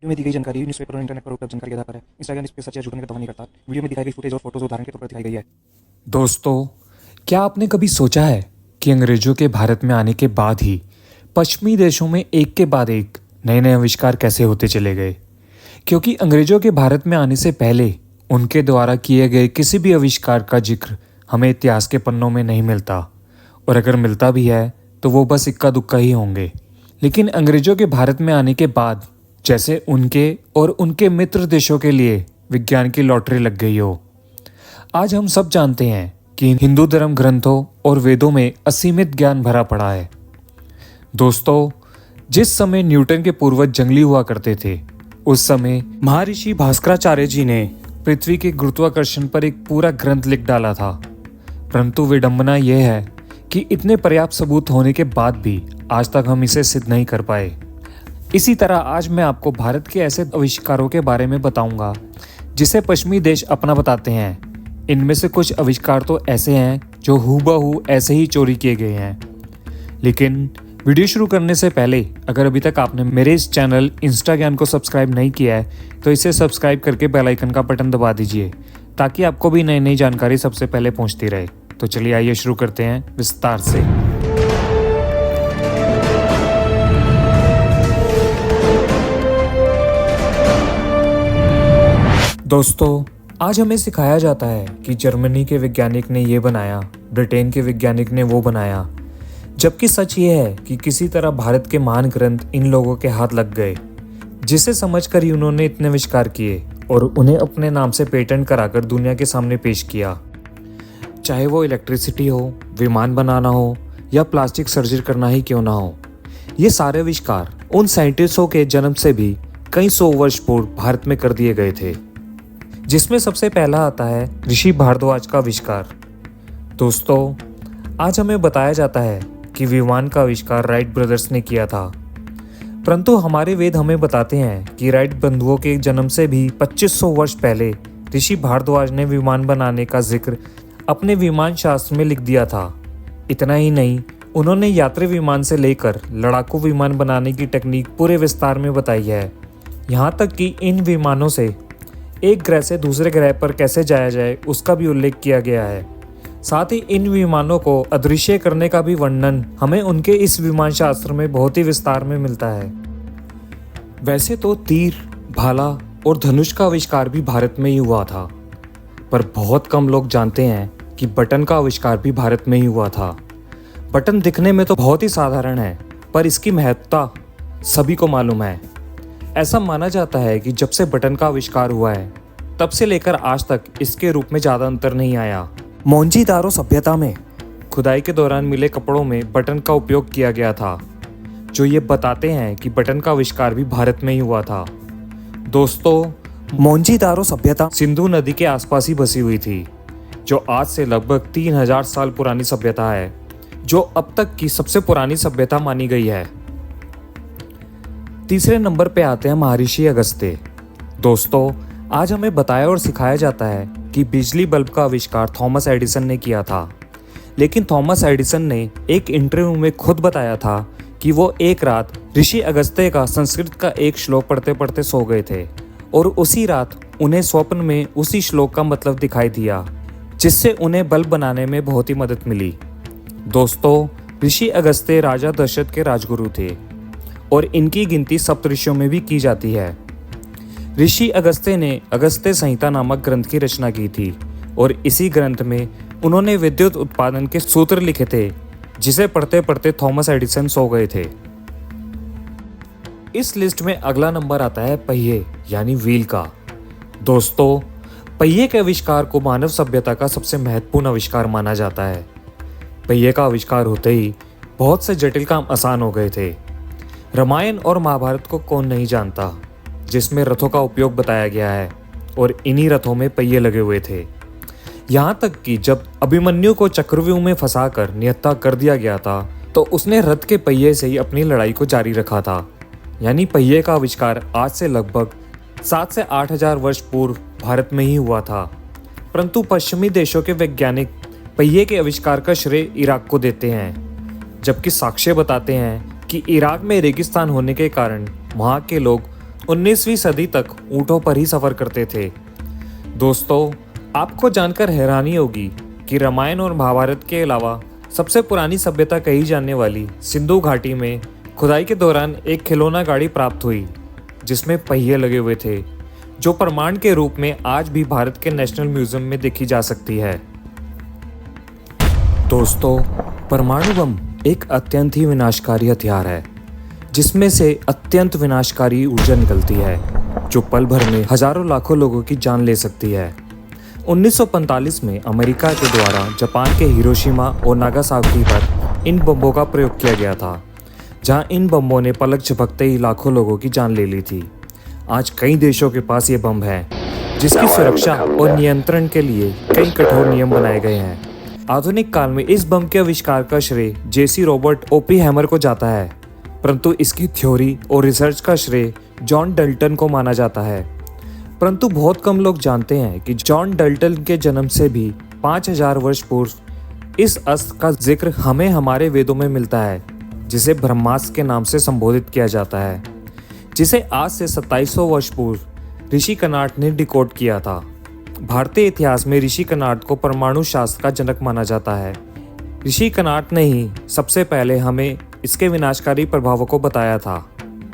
Video में दी गई जानकारी न्यूज़पेपर और इंटरनेट पर उपलब्ध जानकारी के आधार पर है। इंस्टाग्राम इस पे सच या झूठ का दावा नहीं करता। वीडियो में दिखाई गई फुटेज और फोटोज उदाहरण के तौर पर दिखाई गई है। दोस्तों, क्या आपने कभी सोचा है कि अंग्रेजों के भारत में आने के बाद ही पश्चिमी देशों में एक के बाद एक नए नए आविष्कार कैसे होते चले गए? क्योंकि अंग्रेजों के भारत में आने से पहले उनके द्वारा किए गए किसी भी आविष्कार का जिक्र हमें इतिहास के पन्नों में नहीं मिलता, और अगर मिलता भी है तो वो बस इक्का दुक्का ही होंगे। लेकिन अंग्रेजों के भारत में आने के बाद जैसे उनके और उनके मित्र देशों के लिए विज्ञान की लॉटरी लग गई हो। आज हम सब जानते हैं कि हिंदू धर्म ग्रंथों और वेदों में असीमित ज्ञान भरा पड़ा है। दोस्तों, जिस समय न्यूटन के पूर्वज जंगली हुआ करते थे, उस समय महर्षि भास्कराचार्य जी ने पृथ्वी के गुरुत्वाकर्षण पर एक पूरा ग्रंथ लिख डाला था। परंतु विडंबना यह है कि इतने पर्याप्त सबूत होने के बाद भी आज तक हम इसे सिद्ध नहीं कर पाए। इसी तरह आज मैं आपको भारत के ऐसे आविष्कारों के बारे में बताऊंगा जिसे पश्चिमी देश अपना बताते हैं। इनमें से कुछ आविष्कार तो ऐसे हैं जो हूबहू ऐसे ही चोरी किए गए हैं। लेकिन वीडियो शुरू करने से पहले अगर अभी तक आपने मेरे इस चैनल इंस्टाग्राम को सब्सक्राइब नहीं किया है तो इसे सब्सक्राइब करके बेल आइकन का बटन दबा दीजिए, ताकि आपको भी नई नई जानकारी सबसे पहले पहुंचती रहे। तो चलिए आइए शुरू करते हैं विस्तार से। दोस्तों, आज हमें सिखाया जाता है कि जर्मनी के वैज्ञानिक ने ये बनाया, ब्रिटेन के वैज्ञानिक ने वो बनाया, जबकि सच ये है कि किसी तरह भारत के महान ग्रंथ इन लोगों के हाथ लग गए, जिसे समझकर ही उन्होंने इतने आविष्कार किए और उन्हें अपने नाम से पेटेंट कराकर दुनिया के सामने पेश किया। चाहे वो इलेक्ट्रिसिटी हो, विमान बनाना हो या प्लास्टिक सर्जरी करना ही क्यों ना हो, ये सारे आविष्कार उन साइंटिस्टों के जन्म से भी कई सौ वर्ष पूर्व भारत में कर दिए गए थे, जिसमें सबसे पहला आता है ऋषि भारद्वाज का आविष्कार। दोस्तों, आज हमें बताया जाता है कि विमान का आविष्कार राइट ब्रदर्स ने किया था, परंतु हमारे वेद हमें बताते हैं कि राइट बंधुओं के जन्म से भी 2500 वर्ष पहले ऋषि भारद्वाज ने विमान बनाने का जिक्र अपने विमान शास्त्र में लिख दिया था। इतना ही नहीं, उन्होंने यात्री विमान से लेकर लड़ाकू विमान बनाने की टेक्निक पूरे विस्तार में बताई है। यहाँ तक कि इन विमानों से एक ग्रह से दूसरे ग्रह पर कैसे जाया जाए उसका भी उल्लेख किया गया है। साथ ही इन विमानों को अदृश्य करने का भी वर्णन हमें उनके इस विमान शास्त्र में बहुत ही विस्तार में मिलता है। वैसे तो तीर, भाला और धनुष का आविष्कार भी भारत में ही हुआ था, पर बहुत कम लोग जानते हैं कि बटन का आविष्कार भी भारत में ही हुआ था। बटन दिखने में तो बहुत ही साधारण है, पर इसकी महत्ता सभी को मालूम है। ऐसा माना जाता है कि जब से बटन का आविष्कार हुआ है, तब से लेकर आज तक इसके रूप में ज़्यादा अंतर नहीं आया। मोहनजोदाड़ो सभ्यता में खुदाई के दौरान मिले कपड़ों में बटन का उपयोग किया गया था, जो ये बताते हैं कि बटन का आविष्कार भी भारत में ही हुआ था। दोस्तों, मोहनजोदाड़ो सभ्यता सिंधु नदी के आसपास ही बसी हुई थी, जो आज से लगभग 3000 साल पुरानी सभ्यता है, जो अब तक की सबसे पुरानी सभ्यता मानी गई है। तीसरे नंबर पे आते हैं महर्षि अगस्त्य। दोस्तों, आज हमें बताया और सिखाया जाता है कि बिजली बल्ब का आविष्कार थॉमस एडिसन ने किया था, लेकिन थॉमस एडिसन ने एक इंटरव्यू में खुद बताया था कि वो एक रात ऋषि अगस्त्य का संस्कृत का एक श्लोक पढ़ते पढ़ते सो गए थे, और उसी रात उन्हें स्वप्न में उसी श्लोक का मतलब दिखाई दिया, जिससे उन्हें बल्ब बनाने में बहुत ही मदद मिली। दोस्तों, ऋषि अगस्त्य राजा दशरथ के राजगुरु थे और इनकी गिनती सप्तऋषियों में भी की जाती है। ऋषि अगस्त्य ने अगस्त्य संहिता नामक ग्रंथ की रचना की थी, और इसी ग्रंथ में उन्होंने विद्युत उत्पादन के सूत्र लिखे थे, जिसे पढ़ते पढ़ते थॉमस एडिसन सो गए थे। इस लिस्ट में अगला नंबर आता है पहिए यानी व्हील का। दोस्तों, पहिए के आविष्कार को मानव सभ्यता का सबसे महत्वपूर्ण आविष्कार माना जाता है। पहिए का आविष्कार होते ही बहुत से जटिल काम आसान हो गए थे। रामायण और महाभारत को कौन नहीं जानता, जिसमें रथों का उपयोग बताया गया है, और इन्हीं रथों में पहिए लगे हुए थे। यहाँ तक कि जब अभिमन्यु को चक्रव्यूह में फंसाकर निहत्था कर दिया गया था, तो उसने रथ के पहिए से ही अपनी लड़ाई को जारी रखा था। यानी पहिए का आविष्कार आज से लगभग 7 से 8000 वर्ष पूर्व भारत में ही हुआ था। परंतु पश्चिमी देशों के वैज्ञानिक पहिए के आविष्कार का श्रेय इराक को देते हैं, जबकि साक्ष्य बताते हैं कि इराक में रेगिस्तान होने के कारण वहाँ के लोग 19वीं सदी तक ऊँटों पर ही सफर करते थे। दोस्तों, आपको जानकर हैरानी होगी कि रामायण और महाभारत के अलावा सबसे पुरानी सभ्यता कही जाने वाली सिंधु घाटी में खुदाई के दौरान एक खिलौना गाड़ी प्राप्त हुई जिसमें पहिए लगे हुए थे, जो प्रमाण के रूप में आज भी भारत के नेशनल म्यूजियम में देखी जा सकती है। दोस्तों, परमाणु बम एक अत्यंत ही विनाशकारी हथियार है जिसमें से अत्यंत विनाशकारी ऊर्जा निकलती है जो पल भर में हजारों लाखों लोगों की जान ले सकती है। 1945 में अमेरिका के द्वारा जापान के हिरोशिमा और नागासाकी पर इन बमों का प्रयोग किया गया था, जहां इन बमों ने पलक झपकते ही लाखों लोगों की जान ले ली थी। आज कई देशों के पास ये बम है जिसकी सुरक्षा और नियंत्रण के लिए कई कठोर नियम बनाए गए हैं। आधुनिक काल में इस बम के आविष्कार का श्रेय जेसी रॉबर्ट ओपेनहाइमर को जाता है, परंतु इसकी थ्योरी और रिसर्च का श्रेय जॉन डल्टन को माना जाता है। परंतु बहुत कम लोग जानते हैं कि जॉन डल्टन के जन्म से भी 5000 वर्ष पूर्व इस अस्त्र का जिक्र हमें हमारे वेदों में मिलता है, जिसे ब्रह्मास्त्र के नाम से संबोधित किया जाता है, जिसे आज से 2700 वर्ष पूर्व ऋषि कनाट ने डिकोड किया था। भारतीय इतिहास में ऋषि कनाट को परमाणु शास्त्र का जनक माना जाता है। ऋषि कनाट ने ही सबसे पहले हमें इसके विनाशकारी प्रभावों को बताया था।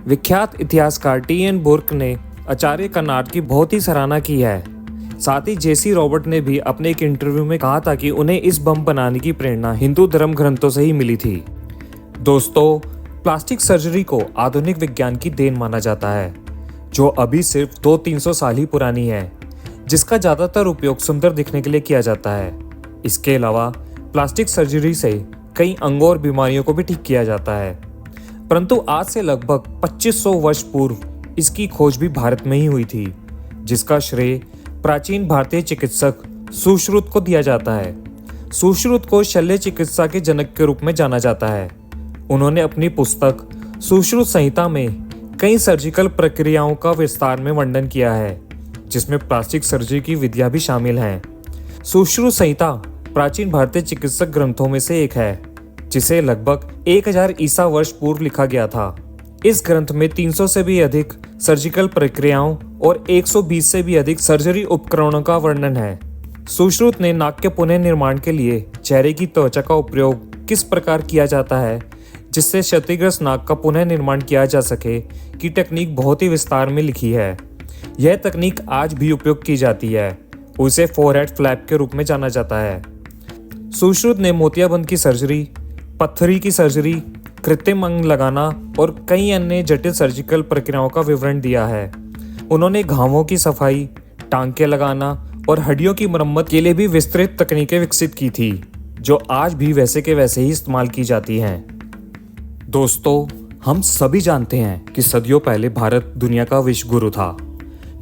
विख्यात इतिहासकार टी.एन. बुर्क ने आचार्य कनाट की बहुत ही सराहना की है। साथ ही जेसी रॉबर्ट ने भी अपने एक इंटरव्यू में कहा था कि उन्हें इस बम बनाने की प्रेरणा हिंदू धर्म ग्रंथों से ही मिली थी। दोस्तों, प्लास्टिक सर्जरी को आधुनिक विज्ञान की देन माना जाता है, जो अभी सिर्फ 200-300 साल ही पुरानी है, जिसका ज़्यादातर उपयोग सुंदर दिखने के लिए किया जाता है। इसके अलावा प्लास्टिक सर्जरी से कई अंगों और बीमारियों को भी ठीक किया जाता है, परंतु आज से लगभग 2500 वर्ष पूर्व इसकी खोज भी भारत में ही हुई थी, जिसका श्रेय प्राचीन भारतीय चिकित्सक सुश्रुत को दिया जाता है। सुश्रुत को शल्य चिकित्सा के जनक के रूप में जाना जाता है। उन्होंने अपनी पुस्तक सुश्रुत संहिता में कई सर्जिकल प्रक्रियाओं का विस्तार में वर्णन किया है, जिसमें प्लास्टिक सर्जरी की विधियां भी शामिल हैं। सुश्रुत संहिता प्राचीन भारतीय चिकित्सक ग्रंथों में से एक है, जिसे लगभग 1000 ईसा वर्ष पूर्व लिखा गया था। इस ग्रंथ में 300 से भी अधिक सर्जिकल प्रक्रियाओं और 120 से भी अधिक सर्जरी उपकरणों का वर्णन है। सुश्रुत ने नाक के पुनः निर्माण के लिए चेहरे की त्वचा का उपयोग किस प्रकार किया जाता है जिससे क्षतिग्रस्त नाक का पुनः निर्माण किया जा सके की टेक्निक बहुत ही विस्तार में लिखी है। यह तकनीक आज भी उपयोग की जाती है। उसे फोरहेड फ्लैप के रूप में जाना जाता है। सुश्रुत ने मोतियाबिंद की सर्जरी, पत्थरी की सर्जरी, कृत्रिम अंग लगाना और कई अन्य जटिल सर्जिकल प्रक्रियाओं का विवरण दिया है। उन्होंने घावों की सफाई, टांके लगाना और हड्डियों की मरम्मत के लिए भी विस्तृत तकनीकें विकसित की थी, जो आज भी वैसे के वैसे ही इस्तेमाल की जाती हैं। दोस्तों, हम सभी जानते हैं कि सदियों पहले भारत दुनिया का विश्व गुरु था,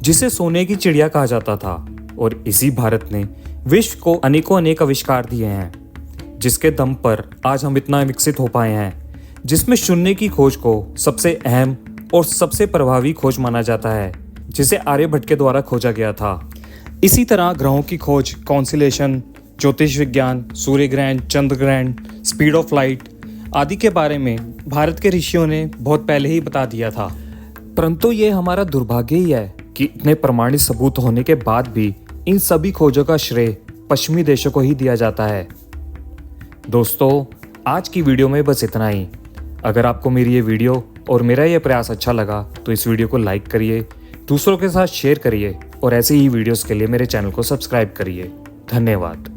जिसे सोने की चिड़िया कहा जाता था, और इसी भारत ने विश्व को अनेक आविष्कार दिए हैं, जिसके दम पर आज हम इतना विकसित हो पाए हैं, जिसमें शून्य की खोज को सबसे अहम और सबसे प्रभावी खोज माना जाता है, जिसे आर्यभट्ट के द्वारा खोजा गया था। इसी तरह ग्रहों की खोज, कॉन्स्टेलेशन, ज्योतिष विज्ञान, सूर्य ग्रहण, चंद्र ग्रहण, स्पीड ऑफ लाइट आदि के बारे में भारत के ऋषियों ने बहुत पहले ही बता दिया था। परंतु ये हमारा दुर्भाग्य ही है कि इतने प्रमाणित सबूत होने के बाद भी इन सभी खोजों का श्रेय पश्चिमी देशों को ही दिया जाता है। दोस्तों, आज की वीडियो में बस इतना ही। अगर आपको मेरी ये वीडियो और मेरा ये प्रयास अच्छा लगा तो इस वीडियो को लाइक करिए, दूसरों के साथ शेयर करिए और ऐसे ही वीडियोस के लिए मेरे चैनल को सब्सक्राइब करिए। धन्यवाद।